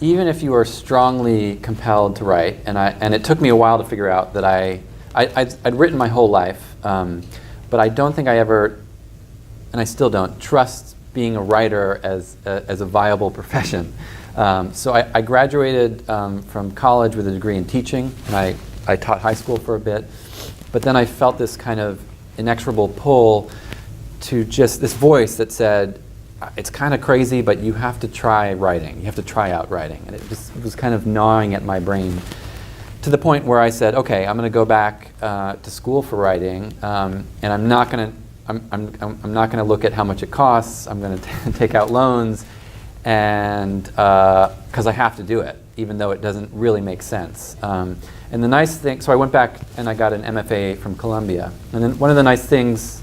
even if you are strongly compelled to write, and it took me a while to figure out that I'd written my whole life, but I don't think I ever, and I still don't, trust being a writer as a viable profession. So I graduated from college with a degree in teaching, and I taught high school for a bit, but then I felt this kind of inexorable pull to just this voice that said, it's kind of crazy, but you have to try writing. You have to try out writing. And it was kind of gnawing at my brain to the point where I said, okay, I'm going to go back to school for writing, and I'm not going to look at how much it costs. I'm going to take out loans, and because I have to do it, even though it doesn't really make sense. And the nice thing, so I went back and I got an MFA from Columbia. And then one of the nice things,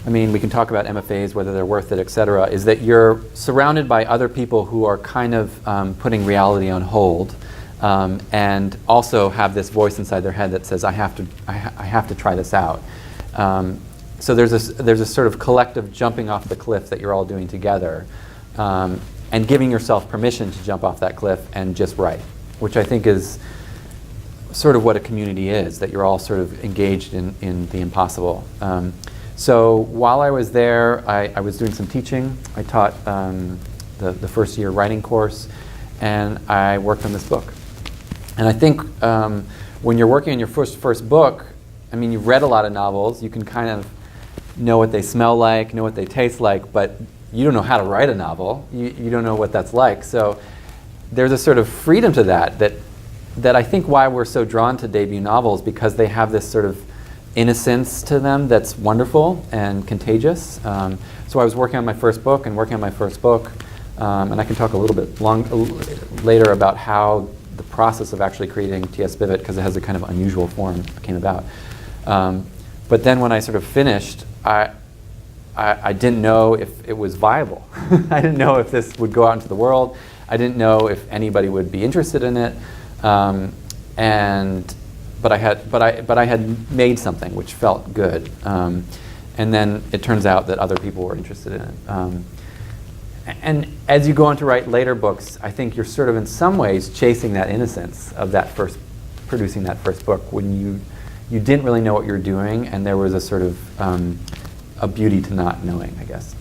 I mean, we can talk about MFAs, whether they're worth it, et cetera, is that you're surrounded by other people who are kind of putting reality on hold, and also have this voice inside their head that says, I have to try this out. So there's a sort of collective jumping off the cliff that you're all doing together, and giving yourself permission to jump off that cliff and just write, which I think is sort of what a community is, that you're all sort of engaged in the impossible. So while I was there, I was doing some teaching. I taught the first year writing course, and I worked on this book. And I think when you're working on your first book, I mean, you've read a lot of novels, you can kind of know what they smell like, know what they taste like, but you don't know how to write a novel. You don't know what that's like. So there's a sort of freedom to that I think why we're so drawn to debut novels, because they have this sort of innocence to them that's wonderful and contagious. So I was working on my first book, and I can talk a little bit later about how the process of actually creating T.S. Spivet, because it has a kind of unusual form, came about. But then when I sort of finished, I didn't know if it was viable. I didn't know if this would go out into the world. I didn't know if anybody would be interested in it. But I had made something which felt good, and then it turns out that other people were interested in it. And as you go on to write later books, I think you're sort of in some ways chasing that innocence of producing that first book, when you didn't really know what you were doing, and there was a sort of a beauty to not knowing, I guess.